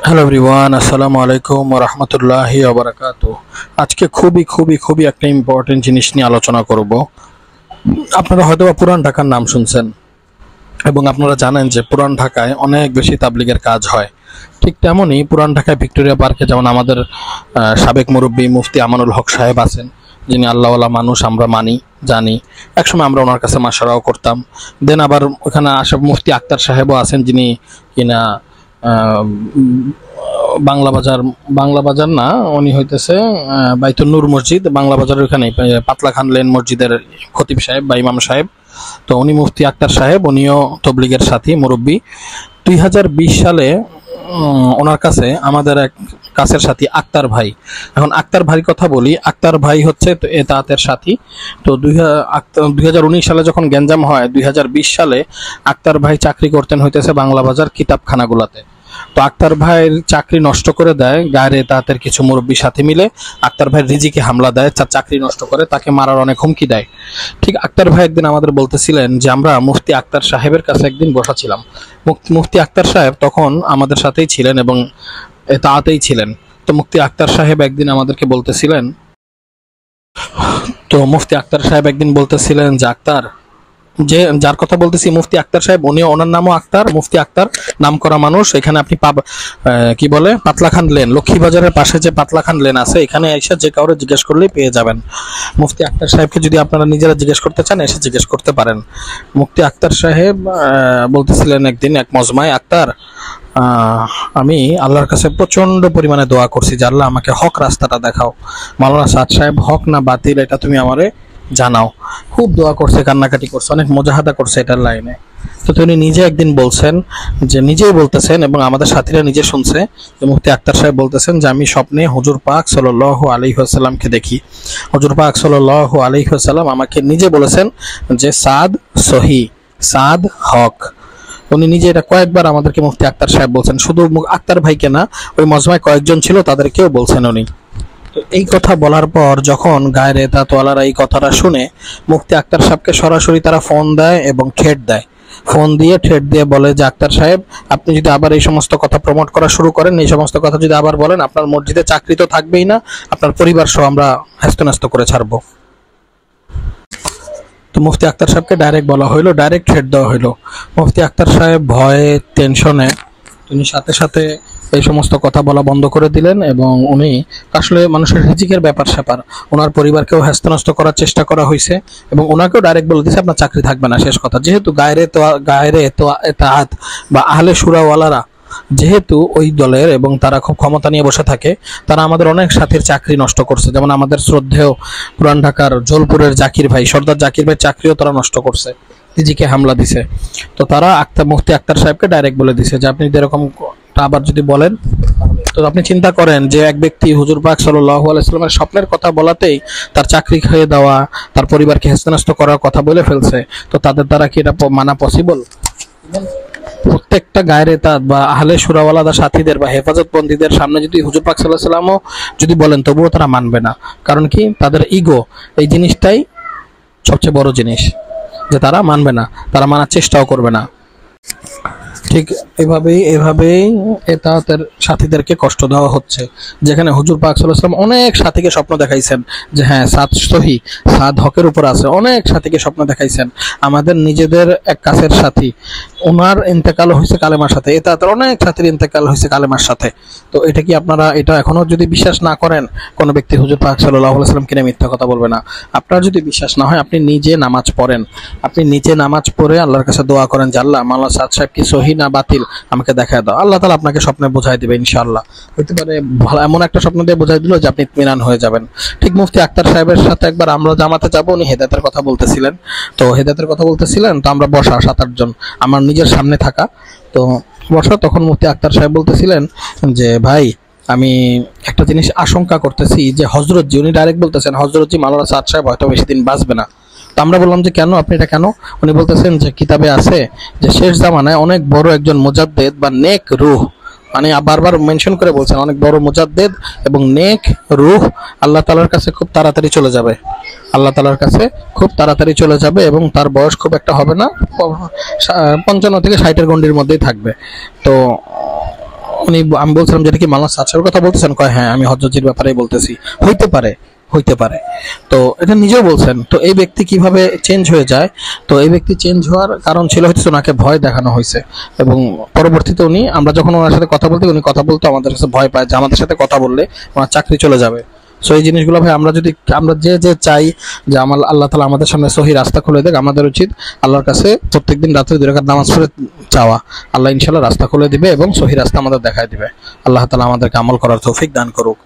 Hello everyone, আসসালামু আলাইকুম ওয়া রাহমাতুল্লাহি ওয়া বারাকাতুহু। আজকে খুবই একটা ইম্পর্টেন্ট জিনিস নিয়ে আলোচনা করব। আপনারা হয়তো পুরান ঢাকার নাম শুনছেন এবং আপনারা জানেন যে পুরান ঢাকায় অনেক বেশি তাবলিগের কাজ হয়। ঠিক তেমনই পুরান ঢাকায় ভিক্টোরিয়া পার্কে যেমন আমাদের সাবেক মুরব্বী মুফতি আমানুল হক সাহেব আছেন, যিনি আল্লাহওয়ালা মানুষ, আমরা মানি জানি। একসময় আমরা ওনার কাছে মাশারাও করতাম। দেন আবার ওখানে মুফতি আক্তার সাহেবও আছেন, যিনি কিনা বাংলা বাজার না, উনি হইতেছে বাইতুল নূর মসজিদ, বাংলা বাজারের ওখানে পাতলা খান লেন মসজিদের খতিব সাহেব বা ইমাম সাহেব। তো উনি মুফতি আক্তার সাহেব, উনিও তবলিগের সাথী মুরব্বী। 2020 সালে ওনার কাছে আমাদের এক কাছের সাথী আক্তার ভাই, এখন আক্তার ভাইয়ের কথা বলি, আক্তার ভাই হচ্ছে এতাহাতের সাথী। তো 2019 সালে যখন গ্যাঞ্জাম হয়, 2020 সালে আক্তার ভাই চাকরি করতেন হইতেছে বাংলা বাজার কিতাবখানাগুলাতে। তো আক্তার ভাইয়ের চাকরি নষ্ট করে দেয় গায়ের এতাহাতের কিছু মুরব্বী সাথী মিলে। আক্তার ভাইয়ের রিজিকে হামলা দেয়, তার চাকরি নষ্ট করে, তাকে মারার অনেক হুমকি দেয়। ঠিক আক্তার ভাই একদিন আমাদের বলতেছিলেন যে আমরা মুফতি আক্তার সাহেবের কাছে একদিন বসা ছিলাম। মুফতি আক্তার সাহেব তখন আমাদের সাথেই ছিলেন এবং এতাহাতেই ছিলেন। তো মুফতি আক্তার সাহেব একদিন বলতেছিলেন যে আক্তার, যে যার কথা বলতেছি মুফতি আক্তার সাহেব, উনি, ওনার নামও আক্তার, মুফতি আক্তার নাম করা মানুষ। এখানে আপনি কি বলে পাতলা খান লেন, লক্ষ্মীবাজারের পাশে যে পাতলা খান লেন আছে, এখানে এসে যে কাউরে জিজ্ঞেস করলেই পেয়ে যাবেন। মুফতি আক্তার সাহেবকে যদি আপনারা নিজেরা জিজ্ঞেস করতে চান, এসে জিজ্ঞেস করতে পারেন। মুফতি আক্তার সাহেব বলতেছিলেন একদিন এক মজমায়, আক্তার, আমি আল্লাহর কাছে প্রচন্ড পরিমাণে দোয়া করছি যে আল্লাহ আমাকে হক রাস্তাটা দেখাও, মাওলানা সাদ সাহেব হক না বাতিল এটা তুমি আমারে জানাও। খুব দোয়া করছে, কান্নাকাটি করছে, অনেক মুজাহাদা করছে এটার লাইনে। তো তিনি নিজেই বলতেছেন এবং আমাদের সাথীরা নিজে শুনছে যে মুফতি আক্তার সাহেব বলতেছেন যে আমি স্বপ্নে হুজুর পাক সাল্লাল্লাহু আলাইহি ওয়াসাল্লামকে দেখি। হুজুর পাক সাল্লাল্লাহু আলাইহি ওয়াসাল্লাম আমাকে নিজে বলেছেন যে সাদ সহি, সাদ হক। উনি নিজে এটা কয়েকবার আমাদেরকে মুফতি আক্তার সাহেব বলছেন, শুধু আক্তার ভাইকে না, ওই মজমায় কয়েকজন ছিল তাদেরকেও বলছেন উনি। এই কথা বলার পর যখন গায়ের এতাতওয়ালারা এই কথাটা শুনে, মুফতি আক্তার সাহেবকে সরাসরি তারা ফোন দেয় এবং ঠেট দিয়ে বলে যে আক্তার সাহেব, আপনি যদি আবার এই সমস্ত কথা প্রমোট করা শুরু করেন, এই সমস্ত কথা যদি আবার বলেন, আপনার মসজিদে চাকরি তো থাকবেই না, আপনার পরিবার সহ আমরা হ্যাস্ত করে ছাড়বো। তো মুফতি আক্তার সাহেবকে ডাইরেক্ট বলা হইলো, ডাইরেক্ট ঠেট দেওয়া হইলো। মুফতি আক্তার সাহেব ভয়ে টেনশনে তিনি সাথে এই সমস্ত কথা বলা বন্ধ করে দিলেন এবং উনি আসলে মানুষের রিজিকের ব্যাপার স্যাপার, ওনার পরিবারকেও হ্যাস্ত করার চেষ্টা করা হয়েছে এবং ওনাকেও ডাইরেক্ট বলে দিয়েছে আপনার চাকরি থাকবে না, শেষ কথা। যেহেতু গায়ের এতাহাত বা আহলে শুরাওয়ালারা যেহেতু ওই দলের এবং তারা খুব ক্ষমতা নিয়ে বসে থাকে, তারা আমাদের অনেক সাথীর চাকরি নষ্ট করছে। যেমন আমাদের শ্রদ্ধেয় পুরান ঢাকার জলপুরের জাকির ভাই, সর্দার জাকির ভাই চাকরিও তারা নষ্ট করছে, রিজিকে হামলা দিছে। তো তারা মুফতি আক্তার সাহেবকে ডাইরেক্ট বলে দিছে যে আপনি এরকম আবার যদি বলেন, তো আপনি চিন্তা করেন যে এক ব্যক্তি হুজুর পাক সাল্লাল্লাহু আলাইহি ওয়াসাল্লামের স্বপ্নের কথা বলাতেই তার চাকরি খেয়ে দেওয়া, তার পরিবারকে হ্যাস্ত করার কথা বলে ফেলছে। তো তাদের দ্বারা কি এটা মানা পসিবল? প্রত্যেকটা গায়ের এতাত বা আহলে শুরাওয়ালাদা সাথীদের বা হেফাজতবন্দীদের সামনে যদি হুজুর পাক সাল্লাল্লাহু আলাইহি ওয়াসাল্লামও যদি বলেন, তবুও তারা মানবে না। কারণ কি? তাদের ইগো, এই জিনিসটাই সবচেয়ে বড় জিনিস, যে তারা মানবে না, তারা মানার চেষ্টাও করবে না। ঠিক এভাবেই এতাহাতের সাথীদেরকে কষ্ট দেওয়া হচ্ছে। যেখানে হুজুর পাক সাল্লাল্লাহু আলাইহি ওয়াসাল্লাম অনেক সাথীকে স্বপ্ন দেখাইছেন যে হ্যাঁ সাদ সহি, সাদ হকের উপর আছে, অনেক সাথীকে স্বপ্ন দেখাইছেন। আমাদের নিজেদের এক কাছের সাথী, ওনার ইন্তেকাল হয়েছে কালেমার সাথে, এতাহাতের অনেক সাথীর ইন্তেকাল হয়েছে কালেমার সাথে। তো এটা কি আপনারা এটা এখনো যদি বিশ্বাস না করেন, কোনো ব্যক্তি হুজুর পাক সাল্লাল্লাহু আলাইহি ওয়াসাল্লাম কিনে মিথ্যা কথা বলবে না। আপনার যদি বিশ্বাস না হয়, আপনি নিজে নামাজ পড়েন, আপনি নিজে নামাজ পড়ে আল্লাহর কাছে দোয়া করেন যে আল্লাহ, মাওলানা সাদ সাহেব কি সহি না বাতিল আমাকে দেখায় দাও। আল্লাহ তাআলা আপনাকে স্বপ্নে বোঝাই দিবে ইনশাআল্লাহ। হইতে পারে ভালো এমন একটা স্বপ্ন দিয়ে বোঝাই দিল যে আপনি ইতমিনান হয়ে যাবেন। ঠিক মুফতি আক্তার সাহেবের সাথে একবার আমরা জামাতে যাবো, উনি হেদায়েতের কথা বলতেছিলেন। তো আমরা বসা 7-8 জন আমার নিজের সামনে থাকা, তো বসা, তখন মুফতি আক্তার সাহেব বলতেছিলেন যে ভাই, আমি একটা জিনিস আশঙ্কা করতেছি যে হযরতজি, উনি ডাইরেক্ট বলতেছেন হযরতজি মাওলানা সাদ সাহেব হয়তো বেশি দিন বাঁচবে না। তো আমরা বললাম যে কেন, আপনি এটা কেন? উনি বলতেছেন যে কিতাবে আছে যে শেষ জামানায় অনেক বড় একজন মুজাদ্দেদ বা নেক রূহ, মানে বারবার মেনশন করে বলছেন অনেক বড় মুজাদ্দেদ এবং নেক রূহ আল্লাহ তাআলার কাছে খুব তাড়াতাড়ি চলে যাবে এবং তার বয়স খুব একটা হবে না, 55 থেকে 60-এর গণ্ডির মধ্যেই থাকবে। তো আমি বলছিলাম যেটা কি মাওলানা সাদ সাহেবের কথা বলতেছেন, কয় হ্যাঁ আমি হজ্জের ব্যাপারেই বলতেছি। হইতে পারে। তো এটা নিজেও বলছেন। তো এই ব্যক্তি কিভাবে চেঞ্জ হয়ে যায়? তো এই ব্যক্তি চেঞ্জ হওয়ার কারণ ছিল হচ্ছে ওনাকে ভয় দেখানো হয়েছে, এবং পরবর্তীতে আমরা যখন ওনার সাথে কথা বলতে, উনি কথা বলতে আমাদের কাছে ভয় পায় যে আমাদের সাথে কথা বললে ওনার চাকরি চলে যাবে। সো এই জিনিসগুলো ভাই আমরা যে চাই যে আল্লাহ তাআলা আমাদের সামনে সহি রাস্তা খুলে দেখ, আমাদের উচিত আল্লাহর কাছে প্রত্যেকদিন রাত্রে 2 রাকাত নামাজ পড়ে চাওয়া। আল্লাহ ইনশাআল্লাহ রাস্তা খুলে দিবে এবং সহি রাস্তা আমাদের দেখায় দিবে। আল্লাহ তাআলা আমাদেরকে আমল করার তৌফিক দান করুক।